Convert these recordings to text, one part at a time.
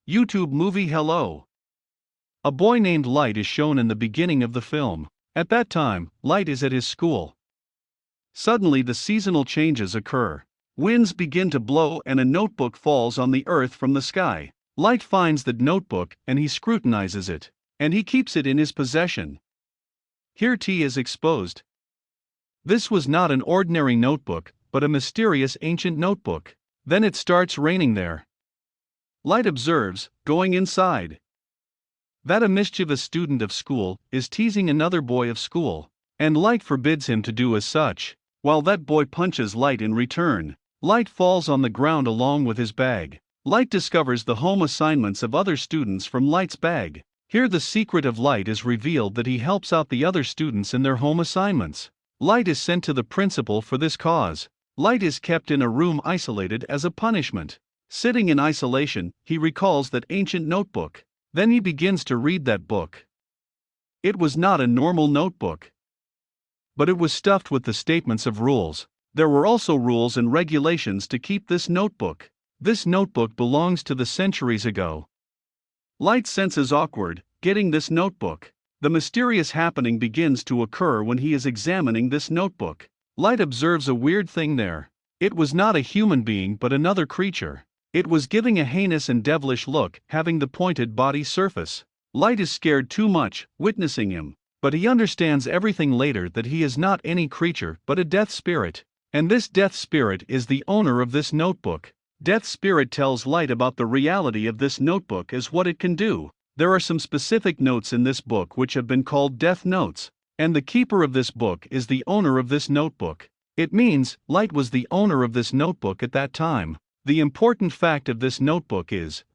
YouTube movie Hello. A boy named Light is shown in the beginning of the film. At that time, Light is at his school. Suddenly the seasonal changes occur. Winds begin to blow and a notebook falls on the earth from the sky. Light finds the notebook and he scrutinizes it. And he keeps it in his possession. Here T is exposed. This was not an ordinary notebook, but a mysterious ancient notebook. Then it starts raining there. Light observes, going inside, that a mischievous student of school is teasing another boy of school, and Light forbids him to do as such. While that boy punches Light in return, Light falls on the ground along with his bag. Light discovers the home assignments of other students from Light's bag. Here the secret of Light is revealed that he helps out the other students in their home assignments. Light is sent to the principal for this cause. Light is kept in a room isolated as a punishment. Sitting in isolation, he recalls that ancient notebook. Then he begins to read that book. It was not a normal notebook, but it was stuffed with the statements of rules. There were also rules and regulations to keep this notebook. This notebook belongs to the centuries ago. Light senses awkward, getting this notebook. The mysterious happening begins to occur when he is examining this notebook. Light observes a weird thing there. It was not a human being but another creature. It was giving a heinous and devilish look, having the pointed body surface. Light is scared too much, witnessing him. But he understands everything later that he is not any creature but a death spirit. And this death spirit is the owner of this notebook. Death spirit tells Light about the reality of this notebook as what it can do. There are some specific notes in this book which have been called death notes. And the keeper of this book is the owner of this notebook. It means Light was the owner of this notebook at that time. The important fact of this notebook is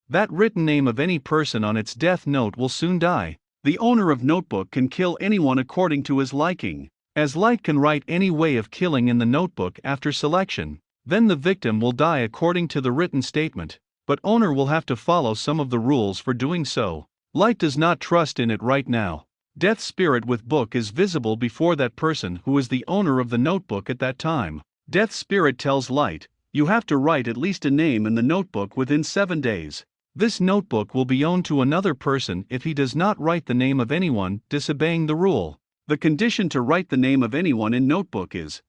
that written name of any person on its death note will soon die. The owner of notebook can kill anyone according to his liking, as Light can write any way of killing in the notebook after selection. Then the victim will die according to the written statement, but owner will have to follow some of the rules for doing so. Light does not trust in it right now. Death spirit with book is visible before that person who is the owner of the notebook at that time. Death spirit tells Light, you have to write at least a name in the notebook within 7 days. This notebook will be owned to another person if he does not write the name of anyone, disobeying the rule. The condition to write the name of anyone in notebook is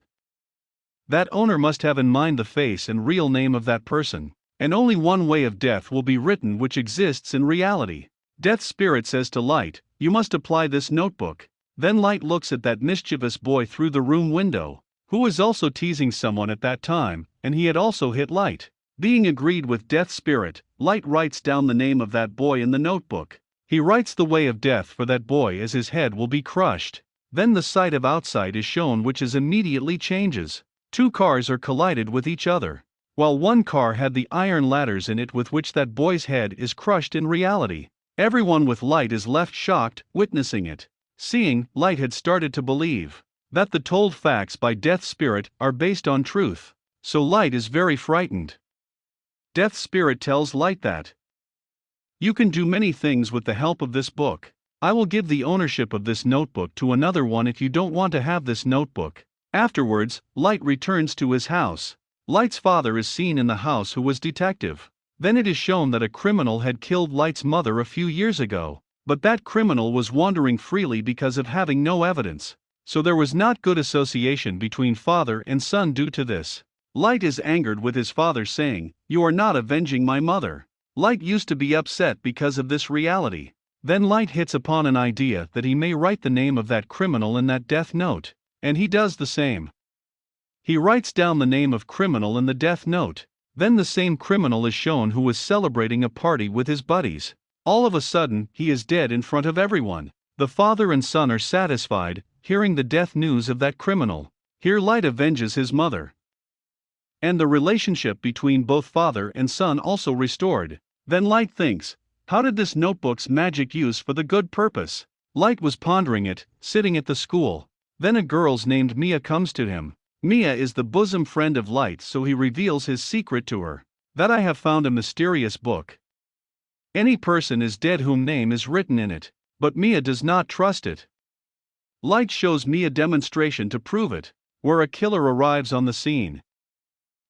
that owner must have in mind the face and real name of that person. And only one way of death will be written which exists in reality. Death spirit says to Light, you must apply this notebook. Then Light looks at that mischievous boy through the room window, who was also teasing someone at that time, and he had also hit Light. Being agreed with Death Spirit, Light writes down the name of that boy in the notebook. He writes the way of death for that boy as his head will be crushed. Then the sight of outside is shown which is immediately changes. 2 cars are collided with each other. While one car had the iron ladders in it with which that boy's head is crushed in reality. Everyone with Light is left shocked, witnessing it. Seeing, Light had started to believe that the told facts by Death Spirit are based on truth. So Light is very frightened. Death Spirit tells Light that you can do many things with the help of this book. I will give the ownership of this notebook to another one if you don't want to have this notebook. Afterwards, Light returns to his house. Light's father is seen in the house who was detective. Then it is shown that a criminal had killed Light's mother a few years ago. But that criminal was wandering freely because of having no evidence. So there was not good association between father and son due to this. Light is angered with his father saying, you are not avenging my mother. Light used to be upset because of this reality. Then Light hits upon an idea that he may write the name of that criminal in that death note. And he does the same. He writes down the name of criminal in the death note. Then the same criminal is shown who was celebrating a party with his buddies. All of a sudden, he is dead in front of everyone. The father and son are satisfied, hearing the death news of that criminal. Here Light avenges his mother. And the relationship between both father and son also restored. Then Light thinks, how did this notebook's magic use for the good purpose? Light was pondering it, sitting at the school. Then a girl named Mia comes to him. Mia is the bosom friend of Light, so he reveals his secret to her. That I have found a mysterious book. Any person is dead whom name is written in it. But Mia does not trust it. Light shows Mia demonstration to prove it, where a killer arrives on the scene.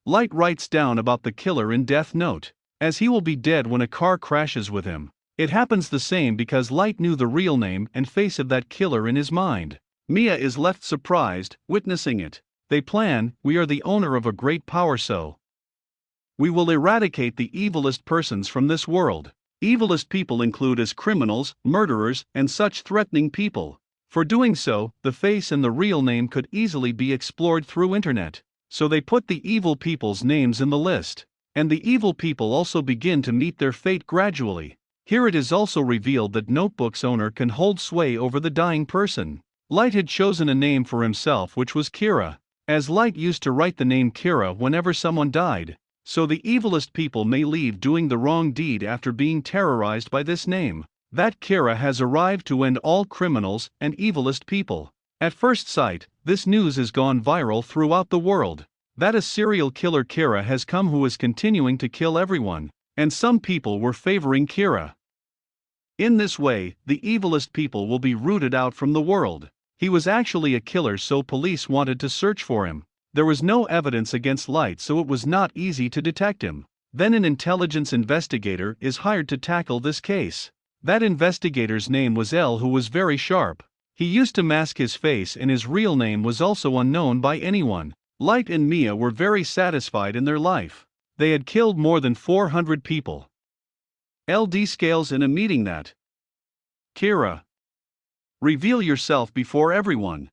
Light writes down about the killer in death note. as he will be dead when a car crashes with him. It happens the same because Light knew the real name and face of that killer in his mind. Mia is left surprised, witnessing it. They plan, we are the owner of a great power, so we will eradicate the evilest persons from this world. Evilest people include as criminals, murderers, and such threatening people. For doing so, the face and the real name could easily be explored through internet. So they put the evil people's names in the list. And the evil people also begin to meet their fate gradually. Here it is also revealed that Notebook's owner can hold sway over the dying person. Light had chosen a name for himself, which was Kira, as Light used to write the name Kira whenever someone died. So the evilest people may leave doing the wrong deed after being terrorized by this name. That Kira has arrived to end all criminals and evilest people. At first sight, this news has gone viral throughout the world. That a serial killer Kira has come who is continuing to kill everyone, and some people were favoring Kira. In this way, the evilest people will be rooted out from the world. He was actually a killer, so police wanted to search for him. There was no evidence against Light, so it was not easy to detect him. Then an intelligence investigator is hired to tackle this case. That investigator's name was L, who was very sharp. He used to mask his face and his real name was also unknown by anyone. Light and Mia were very satisfied in their life. They had killed more than 400 people. LD scales in a meeting that Kira, reveal yourself before everyone.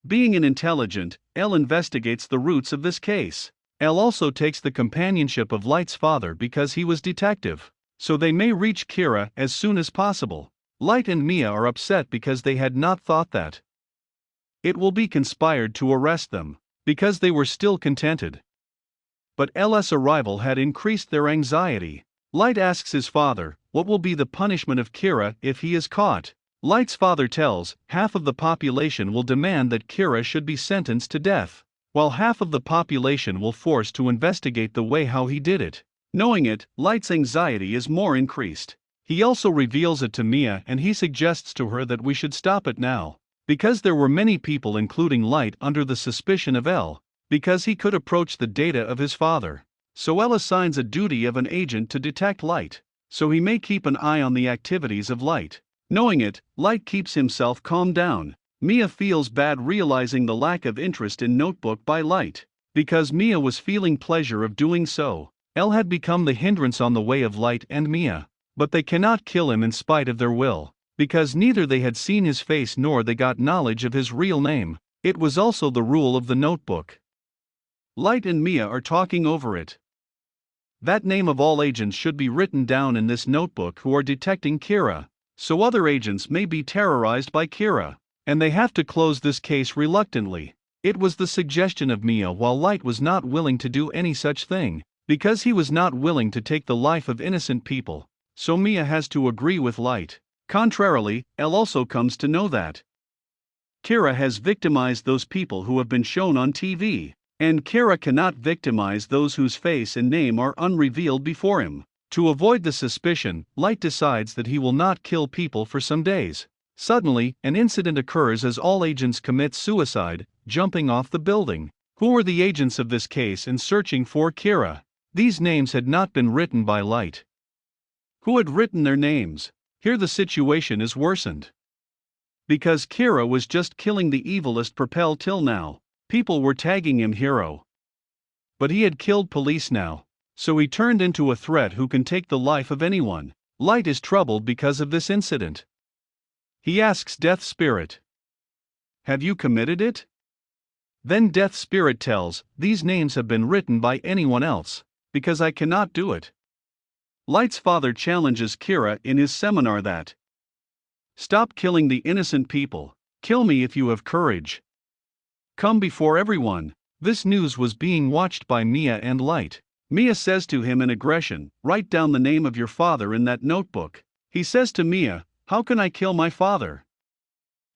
Being an intelligent, L investigates the roots of this case. L also takes the companionship of Light's father because he was detective, so they may reach Kira as soon as possible. Light and Mia are upset because they had not thought that it will be conspired to arrest them, because they were still contented. But L's arrival had increased their anxiety. Light asks his father, what will be the punishment of Kira if he is caught? Light's father tells, half of the population will demand that Kira should be sentenced to death, while half of the population will force to investigate the way how he did it. Knowing it, Light's anxiety is more increased. He also reveals it to Mia and he suggests to her that we should stop it now, because there were many people including Light under the suspicion of L, because he could approach the data of his father. So L assigns a duty of an agent to detect Light, so he may keep an eye on the activities of Light. Knowing it, Light keeps himself calmed down. Mia feels bad realizing the lack of interest in Notebook by Light. Because Mia was feeling pleasure of doing so, L had become the hindrance on the way of Light and Mia. But they cannot kill him in spite of their will, because neither they had seen his face nor they got knowledge of his real name. It was also the rule of the Notebook. Light and Mia are talking over it. That name of all agents should be written down in this notebook who are detecting Kira, so other agents may be terrorized by Kira, and they have to close this case reluctantly. It was the suggestion of Mia, while Light was not willing to do any such thing, because he was not willing to take the life of innocent people, so Mia has to agree with Light. Contrarily, L also comes to know that Kira has victimized those people who have been shown on TV, and Kira cannot victimize those whose face and name are unrevealed before him. To avoid the suspicion, Light decides that he will not kill people for some days. Suddenly, an incident occurs as all agents commit suicide, jumping off the building. Who were the agents of this case in searching for Kira? These names had not been written by Light. Who had written their names? Here the situation is worsened. Because Kira was just killing the evilest Propel till now. People were tagging him hero. But he had killed police now. So he turned into a threat who can take the life of anyone. Light is troubled because of this incident. He asks Death Spirit, have you committed it? Then Death Spirit tells, these names have been written by anyone else, because I cannot do it. Light's father challenges Kira in his seminar that stop killing the innocent people, kill me if you have courage. Come before everyone. This news was being watched by Mia and Light. Mia says to him in aggression, write down the name of your father in that notebook. He says to Mia, how can I kill my father?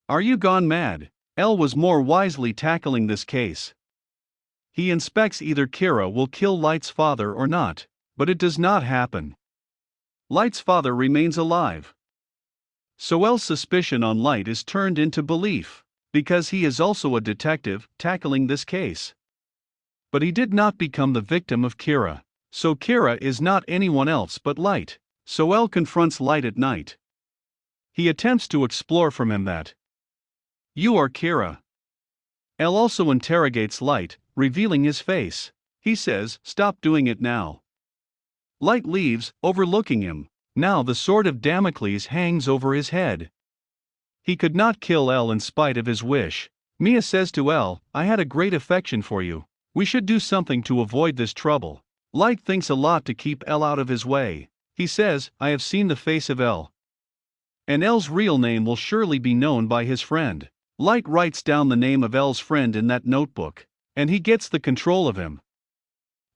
Are you gone mad? L was more wisely tackling this case. He inspects either Kira will kill Light's father or not, but it does not happen. Light's father remains alive. So L's suspicion on Light is turned into belief, because he is also a detective tackling this case. But he did not become the victim of Kira. So Kira is not anyone else but Light. So L confronts Light at night. He attempts to explore from him that you are Kira. L also interrogates Light, revealing his face. He says, "Stop doing it now." Light leaves, overlooking him. Now the sword of Damocles hangs over his head. He could not kill L in spite of his wish. Mia says to L, "I had a great affection for you. We should do something to avoid this trouble." Light thinks a lot to keep L out of his way. He says, "I have seen the face of L. And L's real name will surely be known by his friend." Light writes down the name of L's friend in that notebook. And he gets the control of him.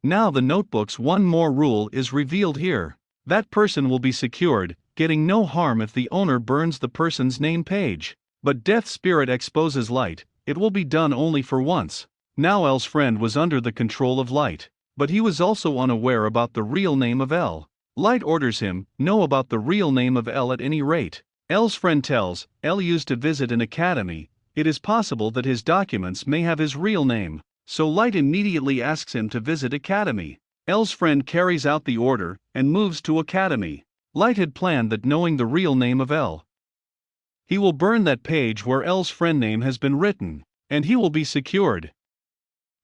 Now the notebook's one more rule is revealed here. That person will be secured, getting no harm if the owner burns the person's name page. But Death Spirit exposes Light, it will be done only for once. Now L's friend was under the control of Light. But he was also unaware about the real name of L. Light orders him, know about the real name of L at any rate. L's friend tells, L used to visit an academy, it is possible that his documents may have his real name. So Light immediately asks him to visit academy. L's friend carries out the order, and moves to academy. Light had planned that knowing the real name of L, he will burn that page where L's friend name has been written, and he will be secured.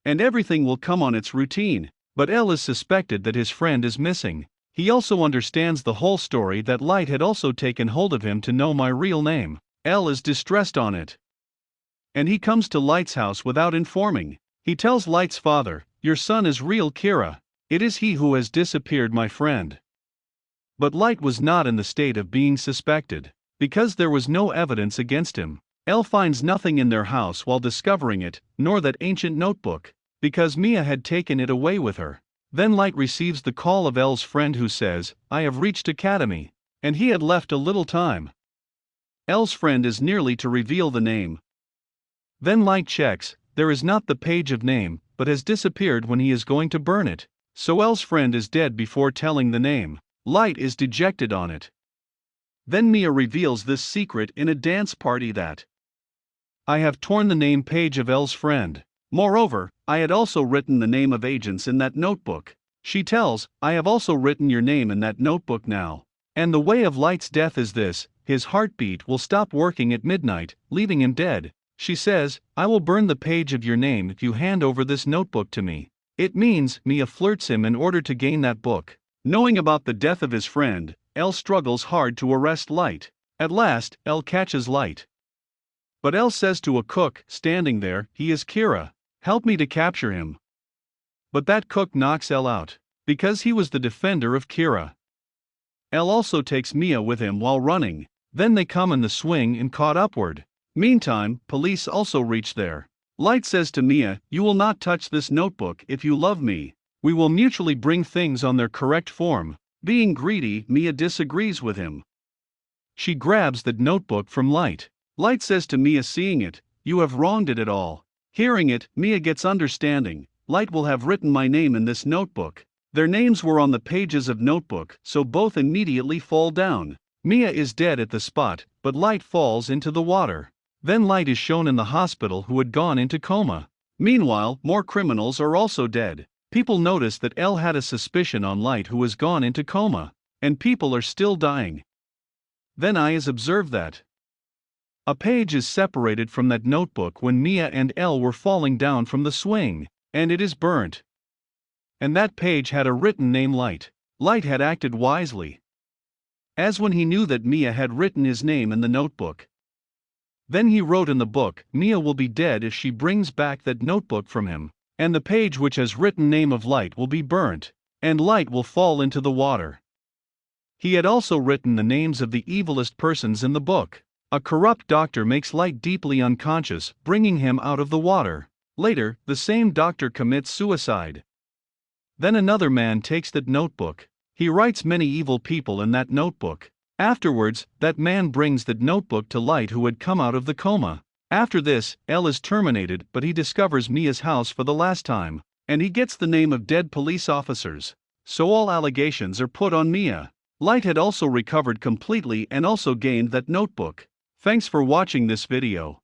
And everything will come on its routine, but L is suspected that his friend is missing. He also understands the whole story that Light had also taken hold of him to know my real name. L is distressed on it. And he comes to Light's house without informing. He tells Light's father, "Your son is real Kira. It is he who has disappeared my friend." But Light was not in the state of being suspected, because there was no evidence against him. L finds nothing in their house while discovering it, nor that ancient notebook, because Mia had taken it away with her. Then Light receives the call of L's friend who says, "I have reached academy," and he had left a little time. L's friend is nearly to reveal the name. Then Light checks, there is not the page of name, but has disappeared when he is going to burn it. So L's friend is dead before telling the name. Light is dejected on it. Then Mia reveals this secret in a dance party that I have torn the name page of L's friend. Moreover, I had also written the name of agents in that notebook. She tells, I have also written your name in that notebook now. And the way of Light's death is this, his heartbeat will stop working at midnight, leaving him dead. She says, I will burn the page of your name if you hand over this notebook to me. It means Mia flirts him in order to gain that book. Knowing about the death of his friend, L struggles hard to arrest Light. At last, L catches Light. But L says to a cook standing there, he is Kira. Help me to capture him. But that cook knocks L out, because he was the defender of Kira. L also takes Mia with him while running. Then they come in the swing and caught upward. Meantime, police also reach there. Light says to Mia, you will not touch this notebook if you love me. We will mutually bring things on their correct form. Being greedy, Mia disagrees with him. She grabs the notebook from Light. Light says to Mia, seeing it, you have wronged it at all. Hearing it, Mia gets understanding. Light will have written my name in this notebook. Their names were on the pages of notebook, so both immediately fall down. Mia is dead at the spot, but Light falls into the water. Then Light is shown in the hospital who had gone into coma. Meanwhile, more criminals are also dead. People notice that L had a suspicion on Light who has gone into coma, and people are still dying. Then I has observed that a page is separated from that notebook when Mia and L were falling down from the swing, and it is burnt. And that page had a written name Light. Light had acted wisely, as when he knew that Mia had written his name in the notebook. Then he wrote in the book, Mia will be dead if she brings back that notebook from him, and the page which has written name of Light will be burnt, and Light will fall into the water. He had also written the names of the evilest persons in the book. A corrupt doctor makes Light deeply unconscious, bringing him out of the water. Later, the same doctor commits suicide. Then another man takes that notebook. He writes many evil people in that notebook. Afterwards, that man brings that notebook to Light who had come out of the coma. After this, L is terminated, but he discovers Mia's house for the last time, and he gets the name of dead police officers. So all allegations are put on Mia. Light had also recovered completely and also gained that notebook. Thanks for watching this video.